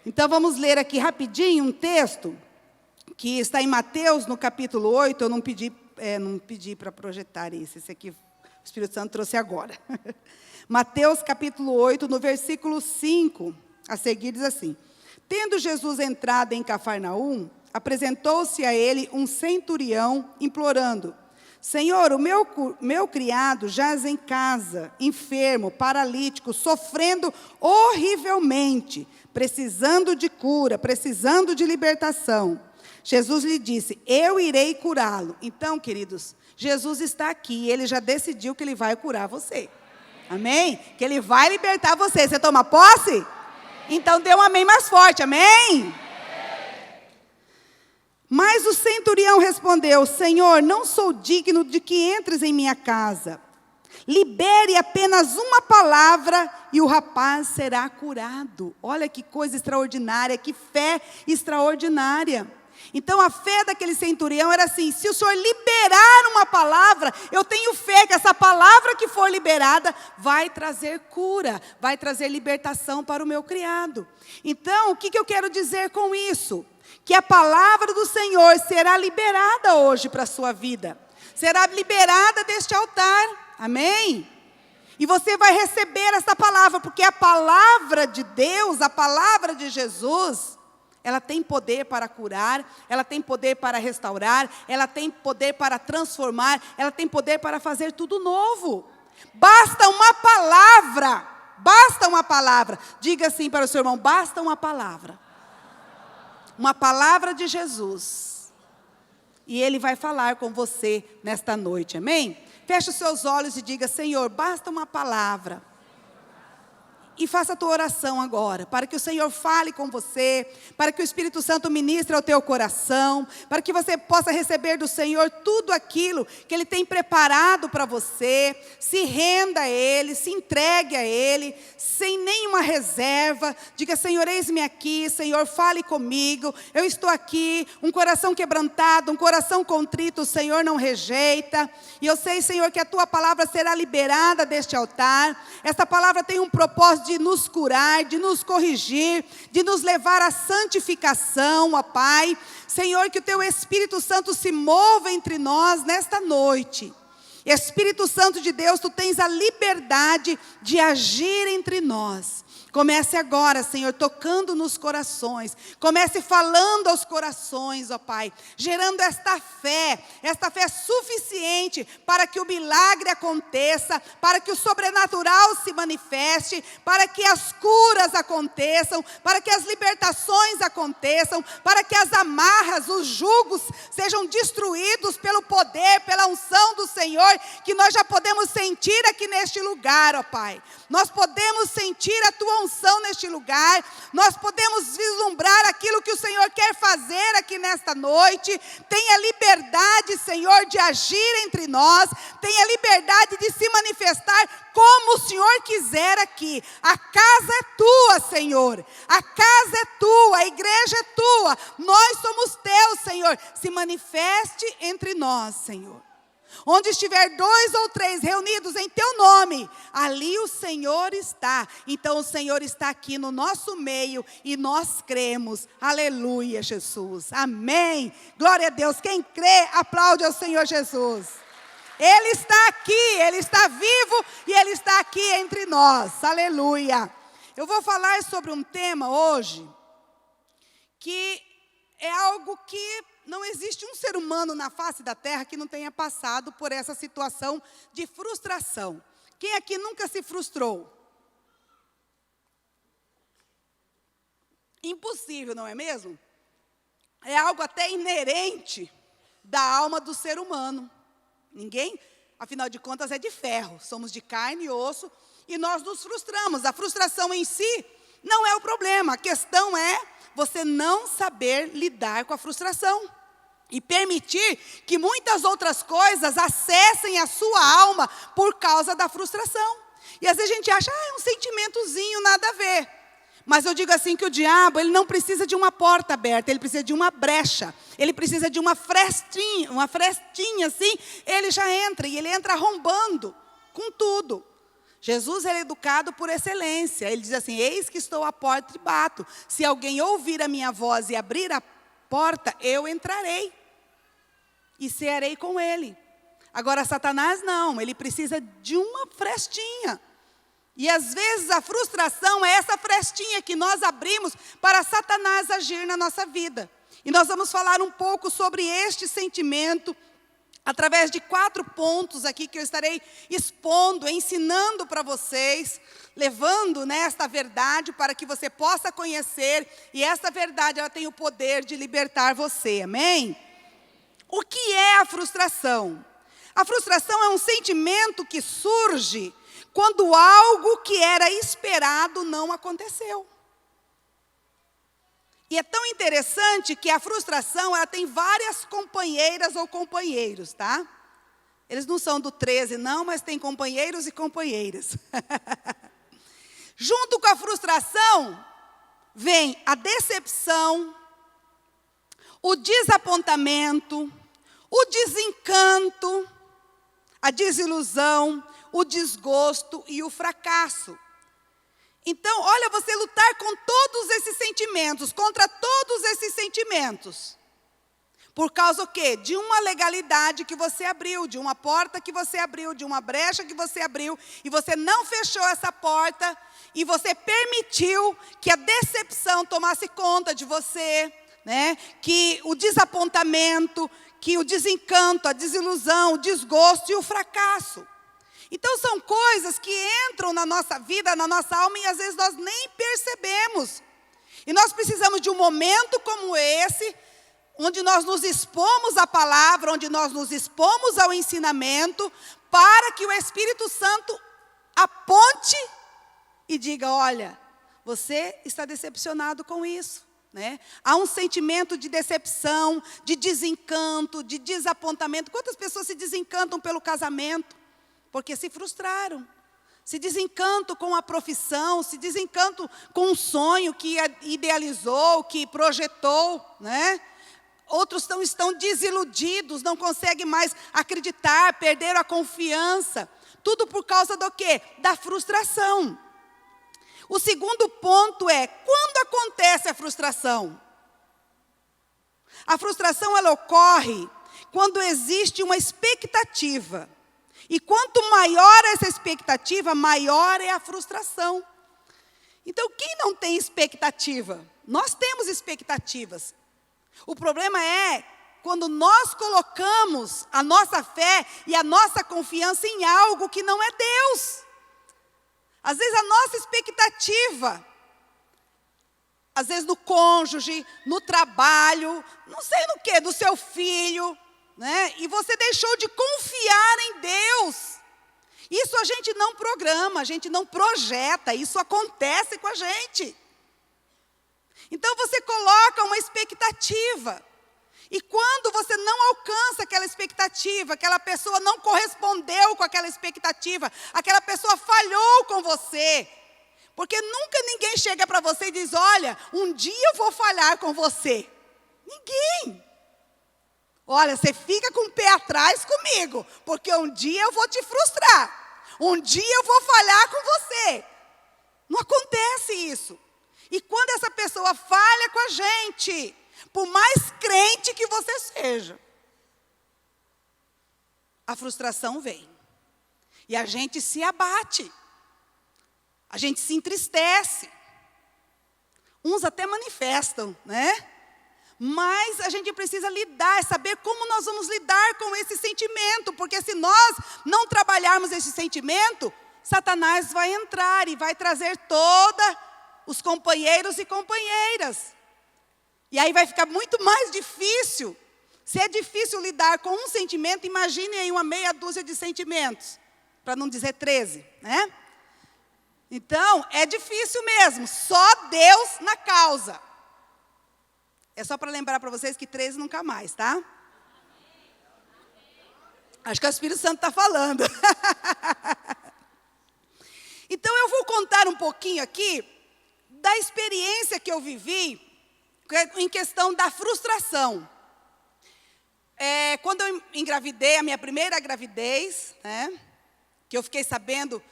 Então vamos ler aqui rapidinho um texto que está em Mateus, no capítulo 8. Eu não pedi para projetar esse aqui o Espírito Santo trouxe agora. Mateus capítulo 8, no versículo 5, a seguir diz assim: Tendo Jesus entrado em Cafarnaum, apresentou-se a ele um centurião, implorando: Senhor, o meu criado jaz em casa, enfermo, paralítico, sofrendo horrivelmente, precisando de cura, precisando de libertação. Jesus lhe disse: eu irei curá-lo. Então, queridos, Jesus está aqui, ele já decidiu que ele vai curar você. Amém? Que ele vai libertar você. Você toma posse? Então dê um amém mais forte, amém? Mas o centurião respondeu: Senhor, não sou digno de que entres em minha casa. Libere apenas uma palavra e o rapaz será curado. Olha que coisa extraordinária, que fé extraordinária. Então a fé daquele centurião era assim: se o Senhor liberar uma palavra, eu tenho fé que essa palavra que for liberada vai trazer cura, vai trazer libertação para o meu criado. Então, o que eu quero dizer com isso? Que a palavra do Senhor será liberada hoje para a sua vida. Será liberada deste altar. Amém? E você vai receber essa palavra, porque a palavra de Deus, a palavra de Jesus, ela tem poder para curar, ela tem poder para restaurar, ela tem poder para transformar, ela tem poder para fazer tudo novo. Basta uma palavra, basta uma palavra. Diga assim para o seu irmão: basta uma palavra. Uma palavra de Jesus. E Ele vai falar com você nesta noite, amém? Feche os seus olhos e diga: Senhor, basta uma palavra. E faça a tua oração agora, para que o Senhor fale com você, para que o Espírito Santo ministre ao teu coração, para que você possa receber do Senhor tudo aquilo que Ele tem preparado para você. Se renda a Ele, se entregue a Ele, sem nenhuma reserva. Diga: Senhor, eis-me aqui, Senhor, fale comigo. Eu estou aqui, um coração quebrantado, um coração contrito, o Senhor não rejeita. E eu sei, Senhor, que a tua palavra será liberada deste altar. Esta palavra tem um propósito de nos curar, de nos corrigir, de nos levar à santificação, ó Pai. Senhor, que o teu Espírito Santo se mova entre nós nesta noite. Espírito Santo de Deus, tu tens a liberdade de agir entre nós. Comece agora, Senhor, tocando nos corações. Comece falando aos corações, ó Pai. Gerando esta fé suficiente para que o milagre aconteça, para que o sobrenatural se manifeste, para que as curas aconteçam, para que as libertações aconteçam, para que as amarras, os jugos sejam destruídos pelo poder, pela unção do Senhor, que nós já podemos sentir aqui neste lugar, ó Pai. Nós podemos sentir a tua unção neste lugar, nós podemos vislumbrar aquilo que o Senhor quer fazer aqui nesta noite. Tenha liberdade, Senhor, de agir entre nós, tenha liberdade de se manifestar como o Senhor quiser aqui. A casa é tua, Senhor, a casa é tua, a igreja é tua, nós somos teus, Senhor. Se manifeste entre nós, Senhor. Onde estiver 2 ou 3 reunidos em teu nome, ali o Senhor está. Então o Senhor está aqui no nosso meio e nós cremos. Aleluia, Jesus. Amém. Glória a Deus. Quem crê, aplaude ao Senhor Jesus. Ele está aqui, Ele está vivo e Ele está aqui entre nós. Aleluia. Eu vou falar sobre um tema hoje que é algo que não existe um ser humano na face da terra que não tenha passado por essa situação de frustração. Quem aqui nunca se frustrou? Impossível, não é mesmo? É algo até inerente da alma do ser humano. Ninguém, afinal de contas, é de ferro. Somos de carne e osso e nós nos frustramos. A frustração em si não é o problema. A questão é você não saber lidar com a frustração e permitir que muitas outras coisas acessem a sua alma por causa da frustração. E às vezes a gente acha: é um sentimentozinho, nada a ver. Mas eu digo assim que o diabo, ele não precisa de uma porta aberta, ele precisa de uma brecha, ele precisa de uma frestinha assim, ele já entra, e ele entra arrombando com tudo. Jesus era educado por excelência. Ele diz assim: eis que estou à porta e bato. Se alguém ouvir a minha voz e abrir a porta, eu entrarei e cearei com ele. Agora, Satanás não, ele precisa de uma frestinha. E às vezes a frustração é essa frestinha que nós abrimos para Satanás agir na nossa vida. E nós vamos falar um pouco sobre este sentimento, através de 4 pontos aqui que eu estarei expondo, ensinando para vocês, levando esta verdade para que você possa conhecer, e essa verdade ela tem o poder de libertar você, amém? O que é a frustração? A frustração é um sentimento que surge quando algo que era esperado não aconteceu. E é tão interessante que a frustração, ela tem várias companheiras ou companheiros, tá? Eles não são do 13 não, mas tem companheiros e companheiras. Junto com a frustração, vem a decepção, o desapontamento, o desencanto, a desilusão, o desgosto e o fracasso. Então, olha, você lutar com todos esses sentimentos, contra todos esses sentimentos. Por causa o quê? De uma legalidade que você abriu, de uma porta que você abriu, de uma brecha que você abriu, e você não fechou essa porta, e você permitiu que a decepção tomasse conta de você, que o desapontamento, que o desencanto, a desilusão, o desgosto e o fracasso. Então, são coisas que entram na nossa vida, na nossa alma, e às vezes nós nem percebemos. E nós precisamos de um momento como esse, onde nós nos expomos à palavra, onde nós nos expomos ao ensinamento, para que o Espírito Santo aponte e diga: olha, você está decepcionado com isso. Há um sentimento de decepção, de desencanto, de desapontamento. Quantas pessoas se desencantam pelo casamento? Porque se frustraram, se desencantam com a profissão, se desencantam com um sonho que idealizou, que projetou, Outros estão desiludidos, não conseguem mais acreditar, perderam a confiança. Tudo por causa do quê? Da frustração. O segundo ponto é, quando acontece a frustração? A frustração, ela ocorre quando existe uma expectativa. E quanto maior essa expectativa, maior é a frustração. Então, quem não tem expectativa? Nós temos expectativas. O problema é quando nós colocamos a nossa fé e a nossa confiança em algo que não é Deus. Às vezes a nossa expectativa, às vezes no cônjuge, no trabalho, não sei no que, do seu filho, e você deixou de confiar em Deus. Isso a gente não programa, a gente não projeta, isso acontece com a gente. Então você coloca uma expectativa, e quando você não alcança aquela expectativa, aquela pessoa não correspondeu com aquela expectativa, aquela pessoa falhou com você, porque nunca ninguém chega para você e diz: olha, um dia eu vou falhar com você. Ninguém. Olha, você fica com o pé atrás comigo, porque um dia eu vou te frustrar. Um dia eu vou falhar com você. Não acontece isso. E quando essa pessoa falha com a gente, por mais crente que você seja, a frustração vem. E a gente se abate. A gente se entristece. Uns até manifestam, Mas a gente precisa lidar, saber como nós vamos lidar com esse sentimento. Porque se nós não trabalharmos esse sentimento, Satanás vai entrar e vai trazer todos os companheiros e companheiras. E aí vai ficar muito mais difícil. Se é difícil lidar com um sentimento, imagine aí uma meia dúzia de sentimentos. Para não dizer 13, Então, é difícil mesmo. Só Deus na causa. É só para lembrar para vocês que 13 nunca mais, tá? Acho que o Espírito Santo está falando. Então, eu vou contar um pouquinho aqui da experiência que eu vivi em questão da frustração. Quando eu engravidei, a minha primeira gravidez, que eu fiquei sabendo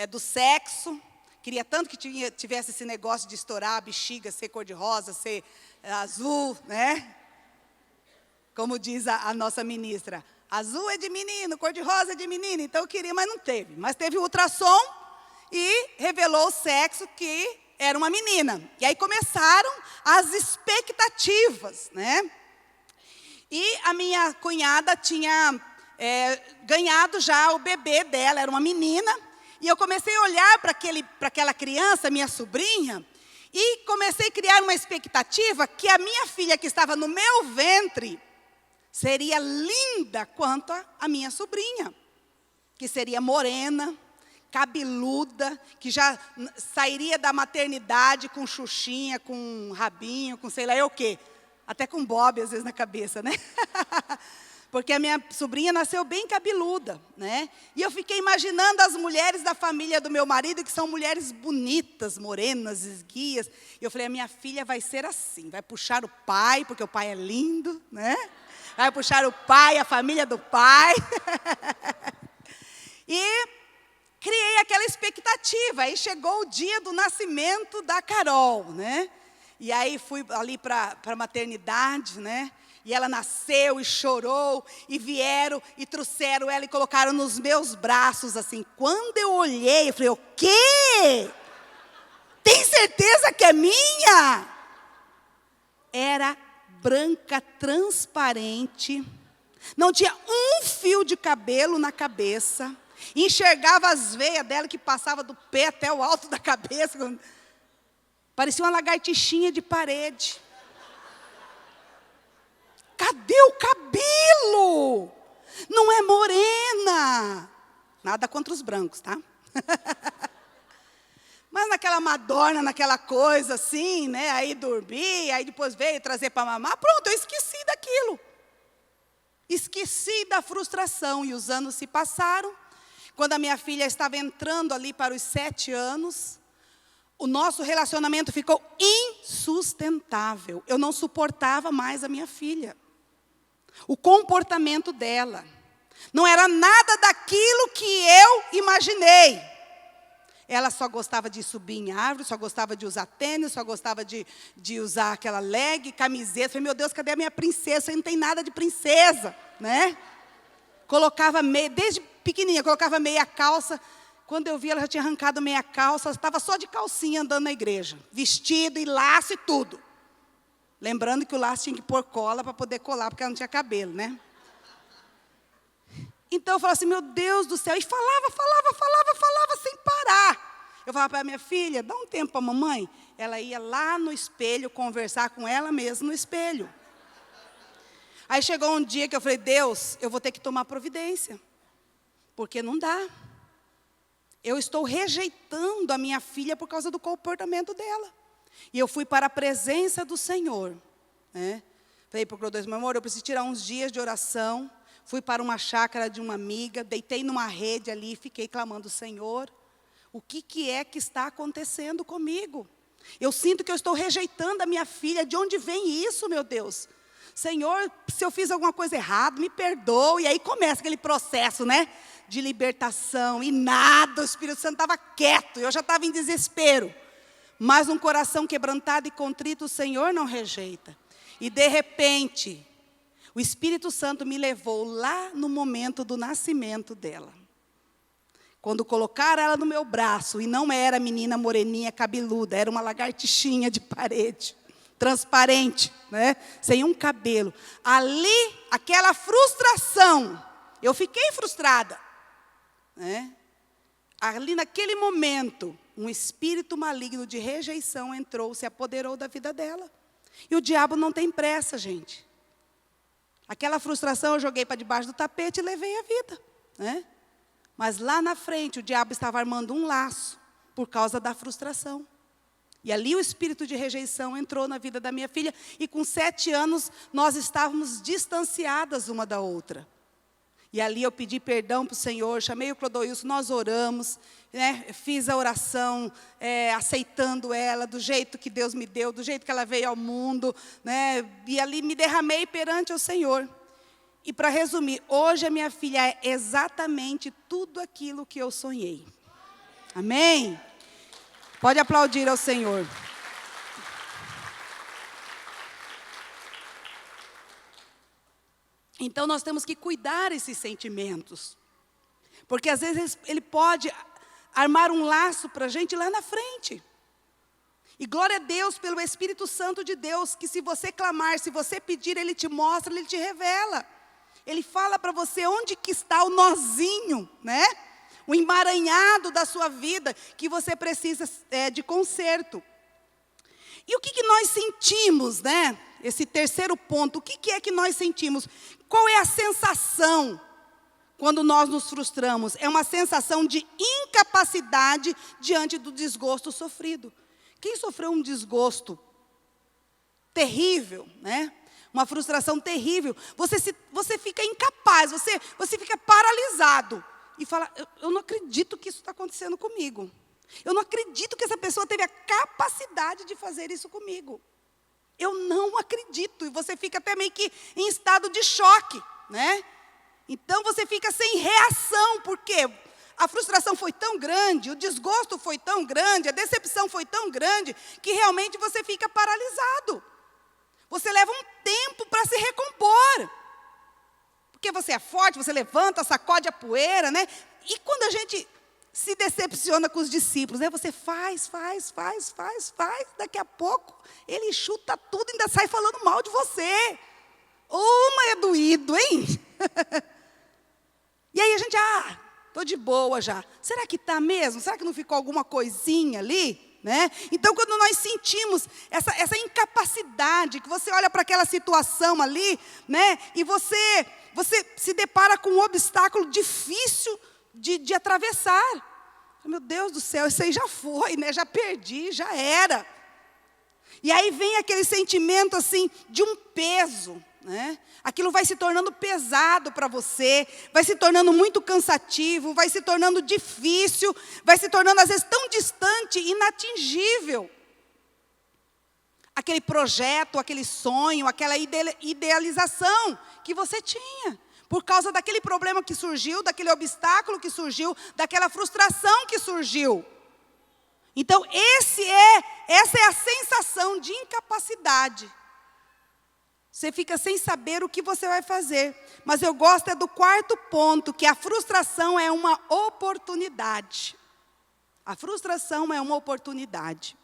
do sexo. Queria tanto que tivesse esse negócio de estourar a bexiga, ser cor-de-rosa, ser azul, né? Como diz a nossa ministra, azul é de menino, cor-de-rosa é de menina. Então eu queria, mas não teve. Mas teve o ultrassom e revelou o sexo que era uma menina. E aí começaram as expectativas, né? E a minha cunhada tinha ganhado já o bebê dela, era uma menina. E eu comecei a olhar para aquela criança, minha sobrinha, e comecei a criar uma expectativa que a minha filha, que estava no meu ventre, seria linda quanto a minha sobrinha, que seria morena, cabeluda, que já sairia da maternidade com xuxinha, com rabinho, com sei lá eu o quê. Até com bob, às vezes, na cabeça, né? Porque a minha sobrinha nasceu bem cabeluda, né? E eu fiquei imaginando as mulheres da família do meu marido, que são mulheres bonitas, morenas, esguias. E eu falei, a minha filha vai ser assim, vai puxar o pai, porque o pai é lindo, né? Vai puxar o pai, a família do pai. E criei aquela expectativa. Aí chegou o dia do nascimento da Carol, né? E aí fui ali para a maternidade, né? E ela nasceu e chorou, e vieram e trouxeram ela e colocaram nos meus braços, assim. Quando eu olhei, eu falei, o quê? Tem certeza que é minha? Era branca, transparente, não tinha um fio de cabelo na cabeça, enxergava as veias dela que passava do pé até o alto da cabeça, parecia uma lagartixinha de parede. Cadê o cabelo? Não é morena. Nada contra os brancos, tá? Mas naquela madorna, naquela coisa assim, né? Aí dormi, aí depois veio trazer para mamar. Pronto, eu esqueci daquilo. Esqueci da frustração. E os anos se passaram. Quando a minha filha estava entrando ali para os 7 anos, o nosso relacionamento ficou insustentável. Eu não suportava mais a minha filha. O comportamento dela não era nada daquilo que eu imaginei. Ela só gostava de subir em árvore, só gostava de usar tênis, só gostava de usar aquela leg, camiseta. Falei, meu Deus, cadê a minha princesa? Não tem nada de princesa, né? Colocava meia, desde pequenininha, colocava meia calça. Quando eu vi, ela já tinha arrancado meia calça, estava só de calcinha andando na igreja. Vestido e laço e tudo. Lembrando que o laço tinha que pôr cola para poder colar, porque ela não tinha cabelo, né? Então eu falava assim, meu Deus do céu. E falava sem parar. Eu falava para a minha filha, dá um tempo para a mamãe. Ela ia lá no espelho conversar com ela mesma no espelho. Aí chegou um dia que eu falei, Deus, eu vou ter que tomar providência. Porque não dá. Eu estou rejeitando a minha filha por causa do comportamento dela. E eu fui para a presença do Senhor, né? Falei para o Clodois, meu amor, eu preciso tirar uns dias de oração. Fui para uma chácara de uma amiga, deitei numa rede ali, fiquei clamando, Senhor, o que é que está acontecendo comigo? Eu sinto que eu estou rejeitando a minha filha, de onde vem isso, meu Deus? Senhor, se eu fiz alguma coisa errada, me perdoe. E aí começa aquele processo, né? De libertação, e nada, o Espírito Santo estava quieto, eu já estava em desespero. Mas um coração quebrantado e contrito, o Senhor não rejeita. E de repente, o Espírito Santo me levou lá no momento do nascimento dela. Quando colocaram ela no meu braço, e não era menina moreninha cabeluda, era uma lagartixinha de parede, transparente, né? Sem um cabelo. Ali, aquela frustração, eu fiquei frustrada, né? Ali naquele momento, um espírito maligno de rejeição entrou, se apoderou da vida dela. E o diabo não tem pressa, gente. Aquela frustração eu joguei para debaixo do tapete e levei a vida, né? Mas lá na frente o diabo estava armando um laço por causa da frustração. E ali o espírito de rejeição entrou na vida da minha filha. E com 7 anos nós estávamos distanciadas uma da outra. E ali eu pedi perdão para o Senhor, chamei o Clodoilson, nós oramos, né? Fiz a oração, aceitando ela do jeito que Deus me deu, do jeito que ela veio ao mundo, né? E ali me derramei perante o Senhor. E para resumir, hoje a minha filha é exatamente tudo aquilo que eu sonhei. Amém? Pode aplaudir ao Senhor. Então nós temos que cuidar esses sentimentos. Porque às vezes ele pode armar um laço para a gente lá na frente. E glória a Deus pelo Espírito Santo de Deus, que se você clamar, se você pedir, Ele te mostra, Ele te revela. Ele fala para você onde que está o nozinho, né? O emaranhado da sua vida, que você precisa de conserto. E o que nós sentimos, né? Esse terceiro ponto, o que é que nós sentimos? Qual é a sensação quando nós nos frustramos? É uma sensação de incapacidade diante do desgosto sofrido. Quem sofreu um desgosto terrível, né? Uma frustração terrível, você fica incapaz, você fica paralisado. E fala, eu não acredito que isso está acontecendo comigo. Eu não acredito que essa pessoa teve a capacidade de fazer isso comigo. Eu não acredito. E você fica até meio que em estado de choque, né? Então você fica sem reação, porque a frustração foi tão grande, o desgosto foi tão grande, a decepção foi tão grande, que realmente você fica paralisado. Você leva um tempo para se recompor. Porque você é forte, você levanta, sacode a poeira, né? E quando a gente se decepciona com os discípulos, né? Você faz. Daqui a pouco, ele chuta tudo e ainda sai falando mal de você. Mas é doído, hein? E aí a gente, estou de boa já. Será que está mesmo? Será que não ficou alguma coisinha ali? Né? Então, quando nós sentimos essa incapacidade, que você olha para aquela situação ali, né? E você se depara com um obstáculo difícil de atravessar. Meu Deus do céu, isso aí já foi, né? Já perdi, já era. E aí vem aquele sentimento assim de um peso, né? Aquilo vai se tornando pesado para você, vai se tornando muito cansativo, vai se tornando difícil, vai se tornando às vezes tão distante, inatingível. Aquele projeto, aquele sonho, aquela idealização que você tinha, por causa daquele problema que surgiu, daquele obstáculo que surgiu, daquela frustração que surgiu. Então essa é a sensação de incapacidade. Você fica sem saber o que você vai fazer. Mas eu gosto do quarto ponto, que a frustração é uma oportunidade. A frustração é uma oportunidade.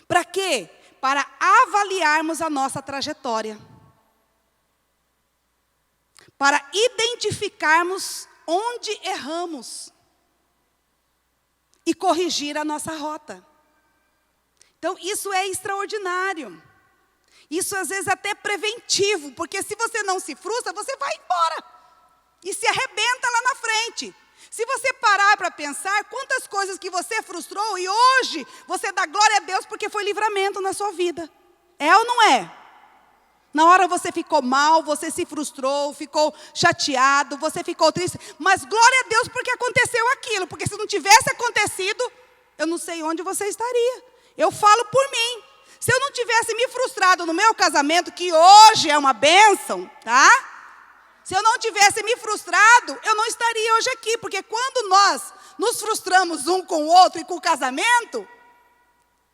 Para quê? Para avaliarmos a nossa trajetória. Para identificarmos onde erramos. E corrigir a nossa rota. Então, isso é extraordinário. Isso às vezes até é preventivo, porque se você não se frustra, você vai embora. E se arrebenta lá na frente. Se você parar para pensar, quantas coisas que você frustrou e hoje você dá glória a Deus porque foi livramento na sua vida. É ou não é? Na hora você ficou mal, você se frustrou, ficou chateado, você ficou triste. Mas glória a Deus porque aconteceu aquilo. Porque se não tivesse acontecido, eu não sei onde você estaria. Eu falo por mim. Se eu não tivesse me frustrado no meu casamento, que hoje é uma bênção, tá? Se eu não tivesse me frustrado, eu não estaria hoje aqui. Porque quando nós nos frustramos um com o outro e com o casamento,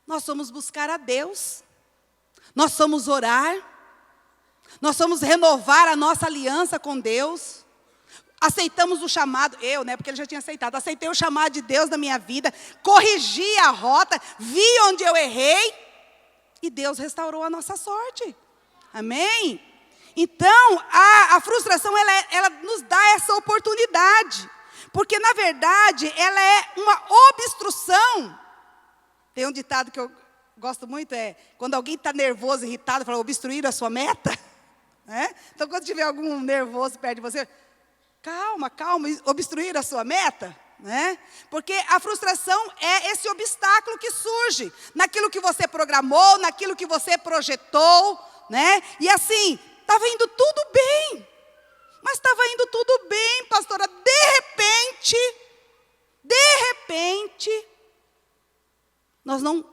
nós somos buscar a Deus. Nós somos orar. Nós somos renovar a nossa aliança com Deus. Aceitamos o chamado, porque ele já tinha aceitado. Aceitei o chamado de Deus na minha vida. Corrigi a rota, vi onde eu errei. E Deus restaurou a nossa sorte. Amém? Então, a frustração, ela nos dá essa oportunidade. Porque, na verdade, ela é uma obstrução. Tem um ditado que eu gosto muito, quando alguém está nervoso, irritado, fala, obstruir a sua meta. Né? Então, quando tiver algum nervoso perto de você, calma, obstruir a sua meta. Né? Porque a frustração é esse obstáculo que surge naquilo que você programou, naquilo que você projetou, né? E assim, estava indo tudo bem, mas estava indo tudo bem, pastora, de repente, nós não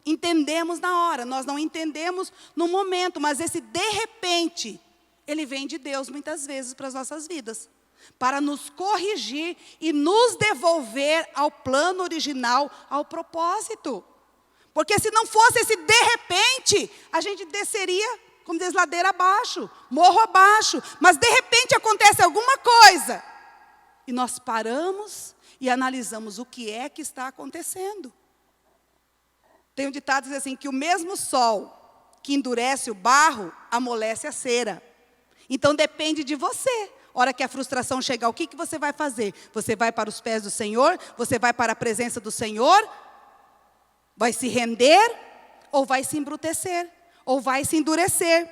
entendemos na hora, nós não entendemos no momento, mas esse de repente, ele vem de Deus muitas vezes para as nossas vidas. para nos corrigir e nos devolver ao plano original, ao propósito. Porque se não fosse esse de repente, a gente desceria, como diz, ladeira abaixo, morro abaixo. Mas de repente acontece alguma coisa. E nós paramos e analisamos o que é que está acontecendo. Tem um ditado que diz assim, que o mesmo sol que endurece o barro, amolece a cera. Então depende de você. Hora que a frustração chegar, o que você vai fazer? Você vai para os pés do Senhor? Você vai para a presença do Senhor? Vai se render? Ou vai se embrutecer? Ou vai se endurecer?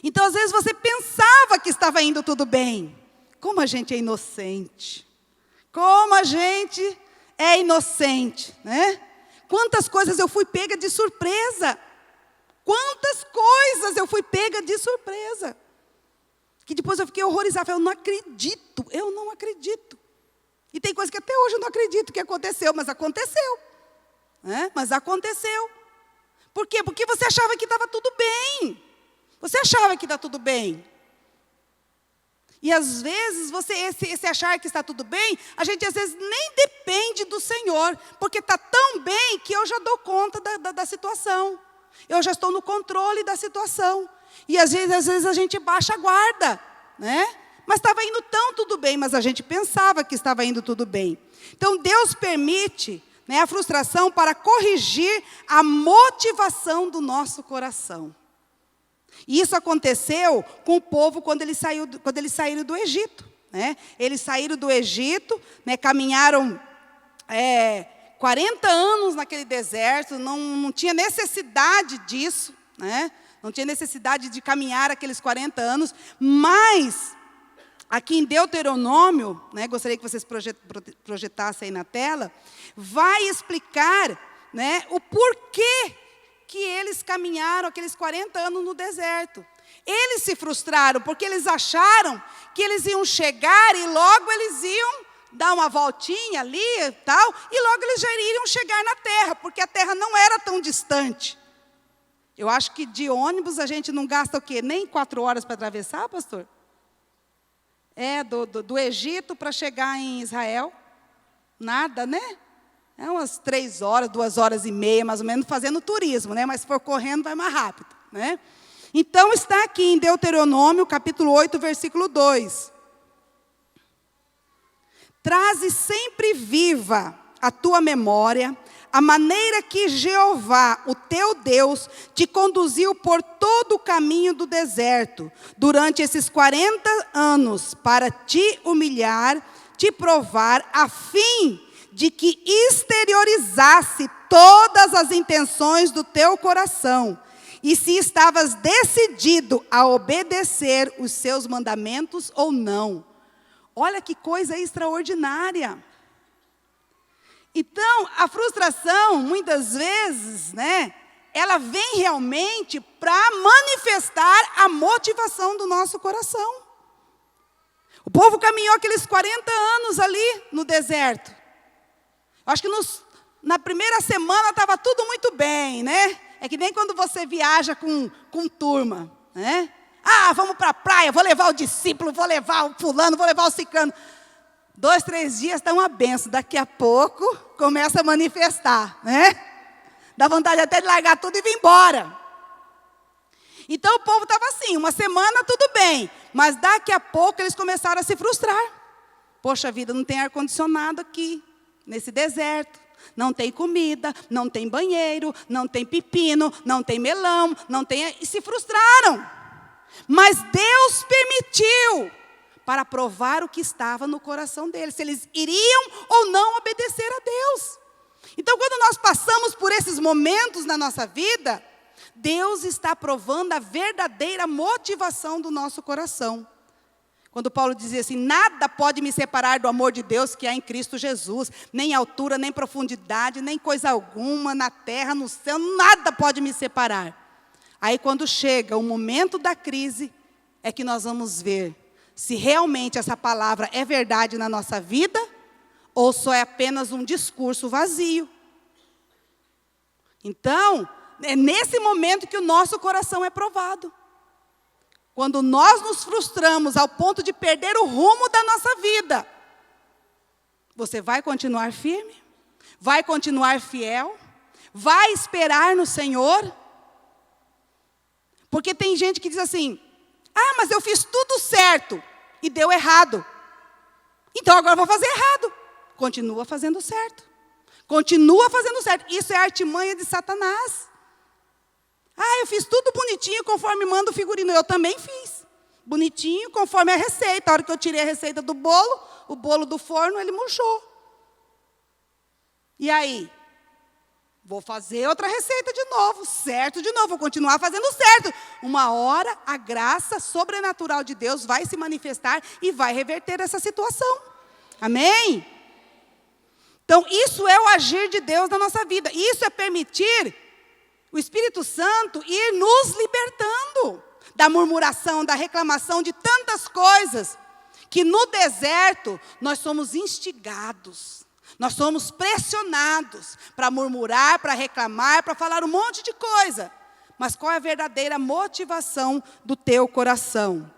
Então às vezes você pensava que estava indo tudo bem. Como a gente é inocente. Como a gente é inocente, né? Quantas coisas eu fui pega de surpresa. Quantas coisas eu fui pega de surpresa. Que depois eu fiquei horrorizada. Eu não acredito. E tem coisa que até hoje eu não acredito que aconteceu, mas aconteceu. Né? Mas aconteceu. Por quê? Porque você achava que estava tudo bem. Você achava que está tudo bem. E às vezes, esse achar que está tudo bem, a gente às vezes nem depende do Senhor. Porque está tão bem que eu já dou conta da situação. Eu já estou no controle da situação. E às vezes a gente baixa a guarda, né? Mas estava indo tão tudo bem, mas a gente pensava que estava indo tudo bem. Então Deus permite, né, a frustração para corrigir a motivação do nosso coração. E isso aconteceu com o povo quando eles saíram do Egito. Né? Eles saíram do Egito, né, caminharam 40 anos naquele deserto, não tinha necessidade disso, né? Não tinha necessidade de caminhar aqueles 40 anos, mas aqui em Deuteronômio, né, gostaria que vocês projetassem aí na tela, vai explicar, né, o porquê que eles caminharam aqueles 40 anos no deserto. Eles se frustraram porque eles acharam que eles iam chegar e logo eles iam dar uma voltinha ali e tal, e logo eles já iriam chegar na terra, porque a terra não era tão distante. Eu acho que de ônibus a gente não gasta o quê? Nem 4 horas para atravessar, pastor? Do Egito para chegar em Israel. Nada, né? É umas 3 horas, 2 horas e meia, mais ou menos, fazendo turismo, né? Mas se for correndo, vai mais rápido, né? Então está aqui em Deuteronômio, capítulo 8, versículo 2. Traze sempre viva a tua memória a maneira que Jeová, o teu Deus, te conduziu por todo o caminho do deserto, durante esses 40 anos, para te humilhar, te provar, a fim de que exteriorizasse todas as intenções do teu coração, e se estavas decidido a obedecer os seus mandamentos ou não. Olha que coisa extraordinária. Então, a frustração, muitas vezes, né, ela vem realmente para manifestar a motivação do nosso coração. O povo caminhou aqueles 40 anos ali no deserto. Acho que na primeira semana estava tudo muito bem, né? É que nem quando você viaja com turma, né? Ah, vamos para a praia, vou levar o discípulo, vou levar o fulano, vou levar o ciclano. 2, 3 dias está uma benção, daqui a pouco começa a manifestar, né? Dá vontade até de largar tudo e vir embora. Então o povo estava assim, uma semana tudo bem, mas daqui a pouco eles começaram a se frustrar. Poxa vida, não tem ar-condicionado aqui, nesse deserto. Não tem comida, não tem banheiro, não tem pepino, não tem melão, não tem... E se frustraram. Mas Deus permitiu para provar o que estava no coração deles, se eles iriam ou não obedecer a Deus. Então, quando nós passamos por esses momentos na nossa vida, Deus está provando a verdadeira motivação do nosso coração. Quando Paulo dizia assim, nada pode me separar do amor de Deus que há em Cristo Jesus, nem altura, nem profundidade, nem coisa alguma, na terra, no céu, nada pode me separar. Aí quando chega o momento da crise, é que nós vamos ver se realmente essa palavra é verdade na nossa vida, ou só é apenas um discurso vazio. Então, é nesse momento que o nosso coração é provado. quando nós nos frustramos ao ponto de perder o rumo da nossa vida, você vai continuar firme? Vai continuar fiel? Vai esperar no Senhor? Porque tem gente que diz assim: ah, mas eu fiz tudo certo e deu errado. Então agora eu vou fazer errado. Continua fazendo certo. Continua fazendo certo. Isso é a artimanha de Satanás. Ah, eu fiz tudo bonitinho conforme manda o figurino. Eu também fiz. Bonitinho conforme a receita. A hora que eu tirei a receita do bolo, o bolo do forno, ele murchou. E aí? Vou fazer outra receita de novo, certo de novo, vou continuar fazendo certo. Uma hora a graça sobrenatural de Deus vai se manifestar e vai reverter essa situação. Amém? Então isso é o agir de Deus na nossa vida. Isso é permitir o Espírito Santo ir nos libertando da murmuração, da reclamação, de tantas coisas, que no deserto nós somos instigados. Nós somos pressionados para murmurar, para reclamar, para falar um monte de coisa. Mas qual é a verdadeira motivação do teu coração?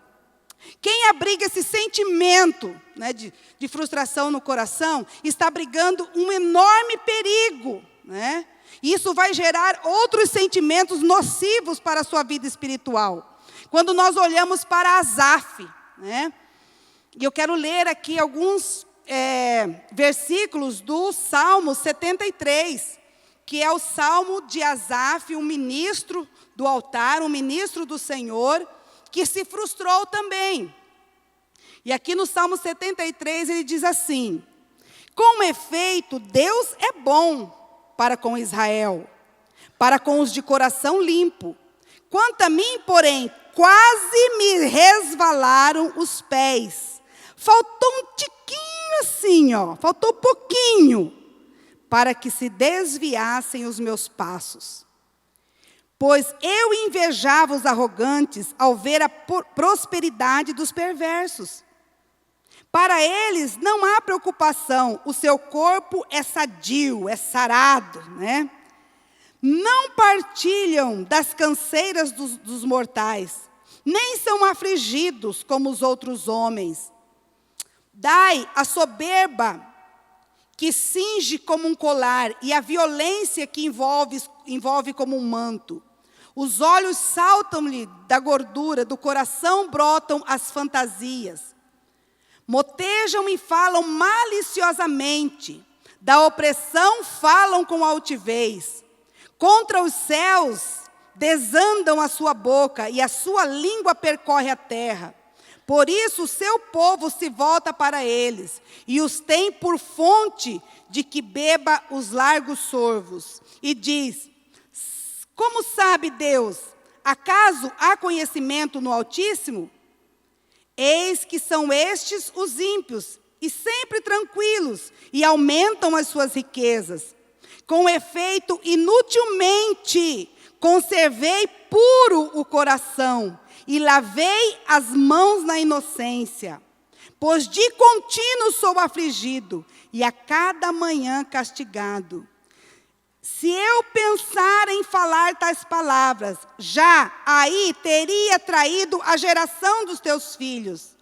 Quem abriga esse sentimento, né, de frustração no coração, está abrigando um enorme perigo, né? E isso vai gerar outros sentimentos nocivos para a sua vida espiritual. Quando nós olhamos para Asaf, né? E eu quero ler aqui alguns versículos do Salmo 73, que é o Salmo de Asaf, um ministro do altar, um ministro do Senhor, que se frustrou também. E aqui no Salmo 73 ele diz assim: com efeito, Deus é bom para com Israel, para com os de coração limpo. Quanto a mim, porém, quase me resvalaram os pés. Faltou um tiquinho assim, ó, faltou pouquinho, para que se desviassem os meus passos. Pois eu invejava os arrogantes ao ver a prosperidade dos perversos. Para eles não há preocupação, o seu corpo é sadio, é sarado, né? Não partilham das canseiras dos mortais, nem são afligidos como os outros homens. Dai a soberba que cinge como um colar e a violência que envolve como um manto. Os olhos saltam-lhe da gordura, do coração brotam as fantasias. Motejam e falam maliciosamente, da opressão falam com altivez. Contra os céus desandam a sua boca e a sua língua percorre a terra. Por isso o seu povo se volta para eles e os tem por fonte de que beba os largos sorvos. E diz: como sabe Deus? Acaso há conhecimento no Altíssimo? Eis que são estes os ímpios, e sempre tranquilos, e aumentam as suas riquezas. Com efeito, inutilmente conservei puro o coração, e lavei as mãos na inocência. Pois de contínuo sou afligido, e a cada manhã castigado. Se eu pensar em falar tais palavras, já aí teria traído a geração dos teus filhos.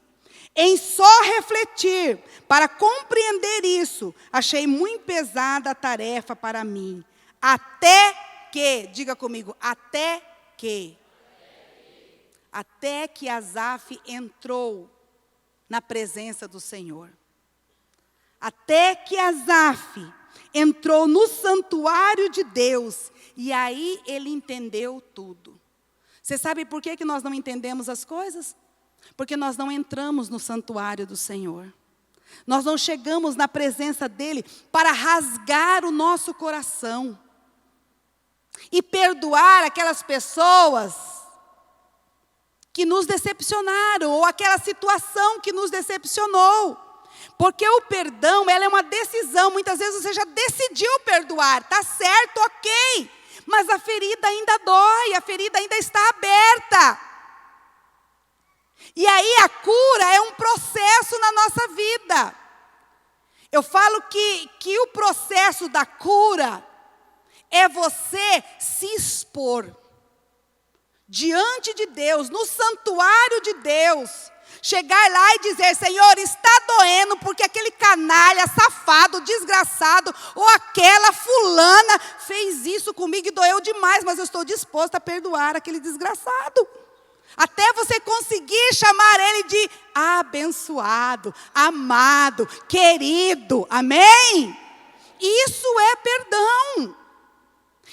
Em só refletir, para compreender isso, achei muito pesada a tarefa para mim. Até que, diga comigo, até que Asaf entrou na presença do Senhor. Até que Asaf entrou no santuário de Deus, e aí ele entendeu tudo. Você sabe por que nós não entendemos as coisas? Porque nós não entramos no santuário do Senhor. Nós não chegamos na presença dEle para rasgar o nosso coração e perdoar aquelas pessoas que nos decepcionaram, ou aquela situação que nos decepcionou. Porque o perdão, ela é uma decisão. Muitas vezes você já decidiu perdoar, está certo, ok. Mas a ferida ainda dói, a ferida ainda está aberta. E aí a cura é um processo na nossa vida. Eu falo que o processo da cura é você se expor diante de Deus, no santuário de Deus, chegar lá e dizer: Senhor, está doendo porque aquele canalha, safado, desgraçado, ou aquela fulana fez isso comigo e doeu demais, mas eu estou disposta a perdoar aquele desgraçado. Até você conseguir chamar ele de abençoado, amado, querido, amém? Isso é perdão.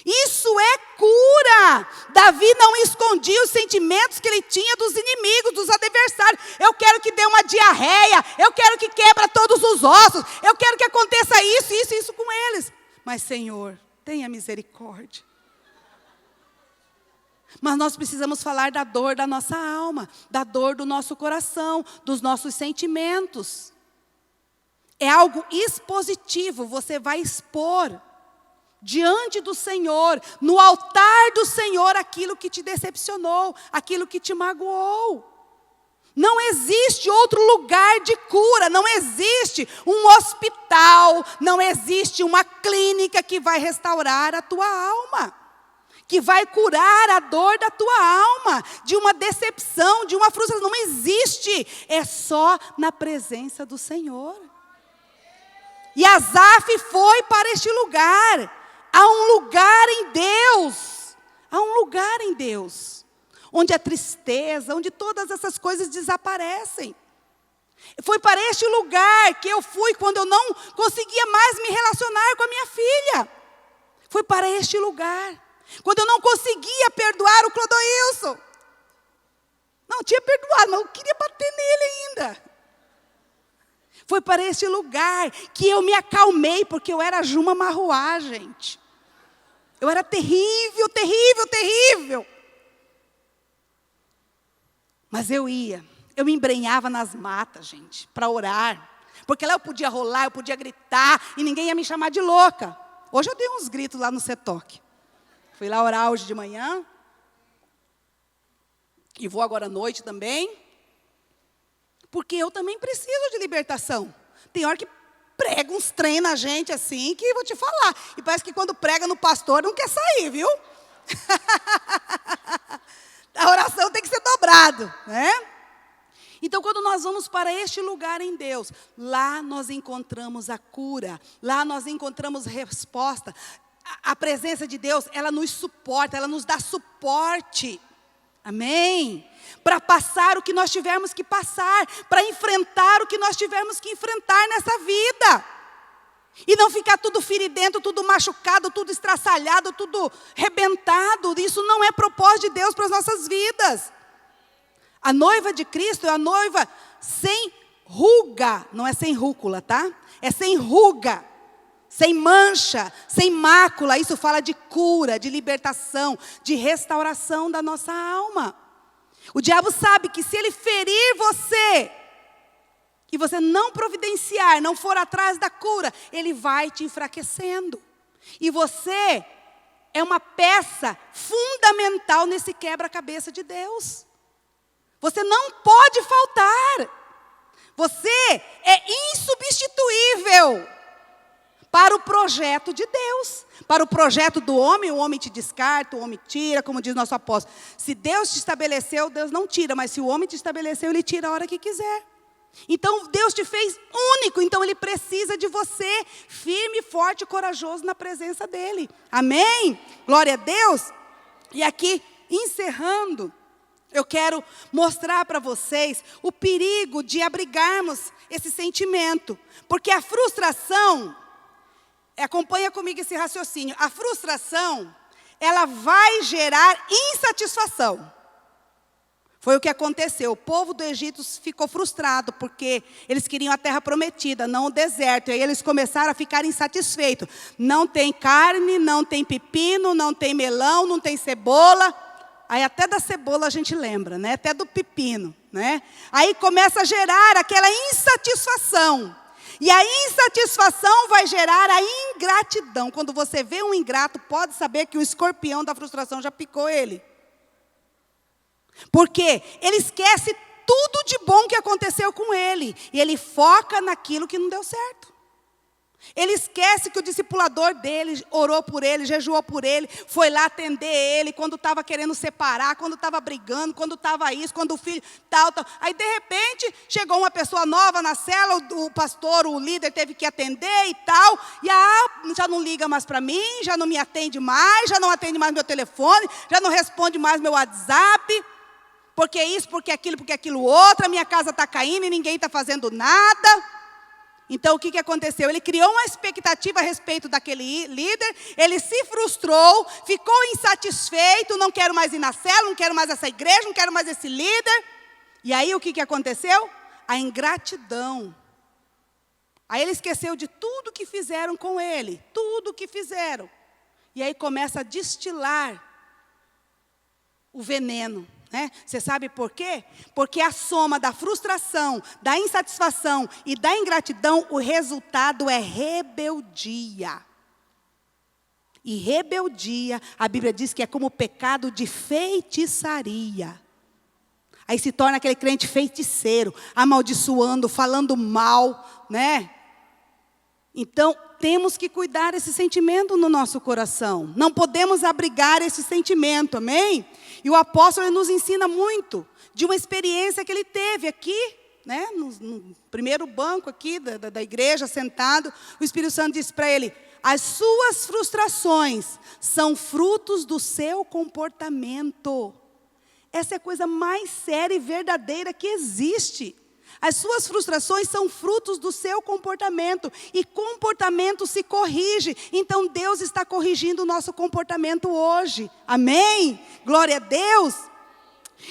Isso é cura. Davi não escondia os sentimentos que ele tinha dos inimigos, dos adversários. Eu quero que dê uma diarreia, eu quero que quebra todos os ossos, eu quero que aconteça isso com eles. Mas, Senhor, tenha misericórdia. Mas nós precisamos falar da dor da nossa alma, da dor do nosso coração, dos nossos sentimentos. É algo expositivo, você vai expor diante do Senhor, no altar do Senhor, aquilo que te decepcionou, aquilo que te magoou. Não existe outro lugar de cura, não existe um hospital, não existe uma clínica que vai restaurar a tua alma, que vai curar a dor da tua alma, de uma decepção, de uma frustração. Não existe, é só na presença do Senhor. E Asaf foi para este lugar. Há um lugar em Deus, há um lugar em Deus, onde a tristeza, onde todas essas coisas desaparecem. Foi para este lugar que eu fui quando eu não conseguia mais me relacionar com a minha filha. Foi para este lugar, quando eu não conseguia perdoar o Clodoilson. Não tinha perdoado, mas eu queria bater nele ainda. Foi para este lugar que eu me acalmei, porque eu era Juma Marruá, gente. Eu era terrível, terrível, terrível. Mas eu me embrenhava nas matas, gente, para orar. Porque lá eu podia rolar, eu podia gritar, e ninguém ia me chamar de louca. Hoje eu dei uns gritos lá no CETOC. Fui lá orar hoje de manhã. E vou agora à noite também. Porque eu também preciso de libertação. Tem hora que prega uns trem na gente assim, que vou te falar. E parece que quando prega no pastor não quer sair, viu? A oração tem que ser dobrado, né? Então, quando nós vamos para este lugar em Deus, lá nós encontramos a cura, lá nós encontramos resposta. A presença de Deus, ela nos suporta, ela nos dá suporte. Amém? Para passar o que nós tivermos que passar, para enfrentar o que nós tivermos que enfrentar nessa vida. E não ficar tudo feridento, tudo machucado, tudo estraçalhado, tudo rebentado. Isso não é propósito de Deus para as nossas vidas. A noiva de Cristo é a noiva sem ruga, não é sem rúcula, tá? É sem ruga, sem mancha, sem mácula. Isso fala de cura, de libertação, de restauração da nossa alma. O diabo sabe que se ele ferir você, e você não providenciar, não for atrás da cura, ele vai te enfraquecendo. E você é uma peça fundamental nesse quebra-cabeça de Deus. Você não pode faltar. Você é insubstituível para o projeto de Deus. Para o projeto do homem, o homem te descarta, o homem tira, como diz nosso apóstolo. Se Deus te estabeleceu, Deus não tira. Mas se o homem te estabeleceu, Ele tira a hora que quiser. Então, Deus te fez único. Então, Ele precisa de você, firme, forte e corajoso na presença dEle. Amém? Glória a Deus. E aqui, encerrando, eu quero mostrar para vocês o perigo de abrigarmos esse sentimento. Porque a frustração, acompanha comigo esse raciocínio, a frustração, ela vai gerar insatisfação. Foi o que aconteceu. O povo do Egito ficou frustrado, porque eles queriam a terra prometida, não o deserto. E aí eles começaram a ficar insatisfeitos. Não tem carne, não tem pepino, não tem melão, não tem cebola. Aí até da cebola a gente lembra, né? Até do pepino, né? Aí começa a gerar aquela insatisfação. E a insatisfação vai gerar a ingratidão. Quando você vê um ingrato, pode saber que o escorpião da frustração já picou ele. Porque ele esquece tudo de bom que aconteceu com ele. E ele foca naquilo que não deu certo. Ele esquece que o discipulador dele orou por ele, jejuou por ele, foi lá atender ele quando estava querendo separar, quando estava brigando, quando estava isso, quando o filho tal. Aí, de repente, chegou uma pessoa nova na cela, o pastor, o líder teve que atender e tal. E já não liga mais para mim, já não me atende mais, já não atende mais meu telefone, já não responde mais meu WhatsApp. Porque isso, porque aquilo outro, a minha casa está caindo e ninguém está fazendo nada. Então, o que aconteceu? Ele criou uma expectativa a respeito daquele líder, ele se frustrou, ficou insatisfeito, não quero mais ir na cela, não quero mais essa igreja, não quero mais esse líder. E aí, o que aconteceu? A ingratidão. Aí ele esqueceu de tudo que fizeram com ele, tudo que fizeram. E aí começa a destilar o veneno. Você sabe por quê? Porque a soma da frustração, da insatisfação e da ingratidão, o resultado é rebeldia. E rebeldia, a Bíblia diz que é como o pecado de feitiçaria. Aí se torna aquele crente feiticeiro, amaldiçoando, falando mal, Então, temos que cuidar desse sentimento no nosso coração. Não podemos abrigar esse sentimento, amém? E o apóstolo nos ensina muito de uma experiência que ele teve aqui, no primeiro banco aqui da igreja, sentado. O Espírito Santo disse para ele: as suas frustrações são frutos do seu comportamento. Essa é a coisa mais séria e verdadeira que existe. As suas frustrações são frutos do seu comportamento. E comportamento se corrige. Então Deus está corrigindo o nosso comportamento hoje. Amém? Glória a Deus.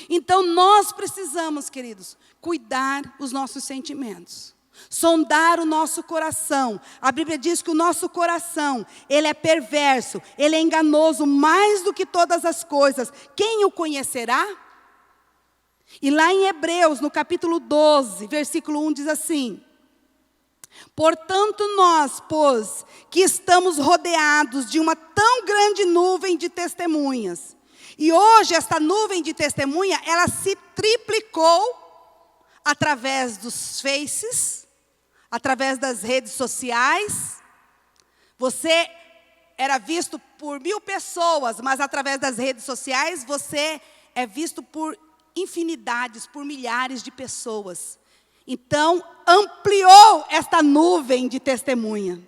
Então nós precisamos, queridos, cuidar os nossos sentimentos. Sondar o nosso coração. A Bíblia diz que o nosso coração, ele é perverso, ele é enganoso mais do que todas as coisas. Quem o conhecerá? E lá em Hebreus, no capítulo 12, versículo 1, diz assim: portanto nós, pois, que estamos rodeados de uma tão grande nuvem de testemunhas, e hoje esta nuvem de testemunha, ela se triplicou através dos faces, através das redes sociais. Você era visto por 1000 pessoas, mas através das redes sociais, você é visto por infinidades, por milhares de pessoas. Então, ampliou esta nuvem de testemunha.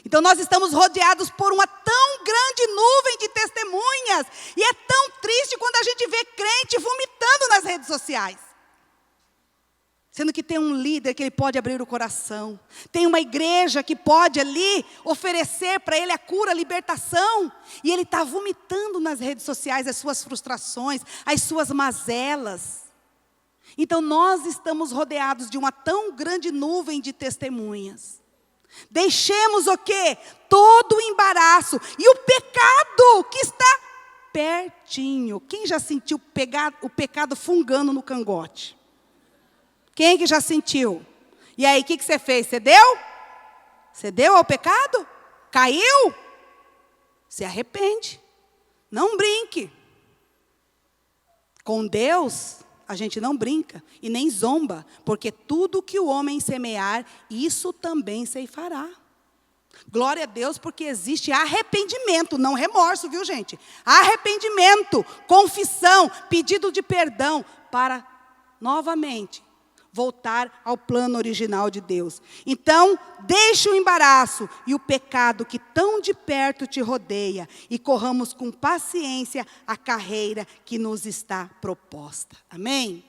Então, nós estamos rodeados por uma tão grande nuvem de testemunhas. E é tão triste quando a gente vê crente vomitando nas redes sociais. Sendo que tem um líder que ele pode abrir o coração. Tem uma igreja que pode ali oferecer para ele a cura, a libertação. E ele está vomitando nas redes sociais as suas frustrações, as suas mazelas. Então nós estamos rodeados de uma tão grande nuvem de testemunhas. Deixemos o quê? Todo o embaraço e o pecado que está pertinho. Quem já sentiu o pecado fungando no cangote? Quem que já sentiu? E aí, o que você fez? Você deu? Você deu ao pecado? Caiu? Se arrepende. Não brinque. Com Deus, a gente não brinca e nem zomba, porque tudo que o homem semear, isso também ceifará. Glória a Deus, porque existe arrependimento, não remorso, viu, gente? Arrependimento, confissão, pedido de perdão, para novamente voltar ao plano original de Deus. Então, deixe o embaraço e o pecado que tão de perto te rodeia e corramos com paciência a carreira que nos está proposta. Amém?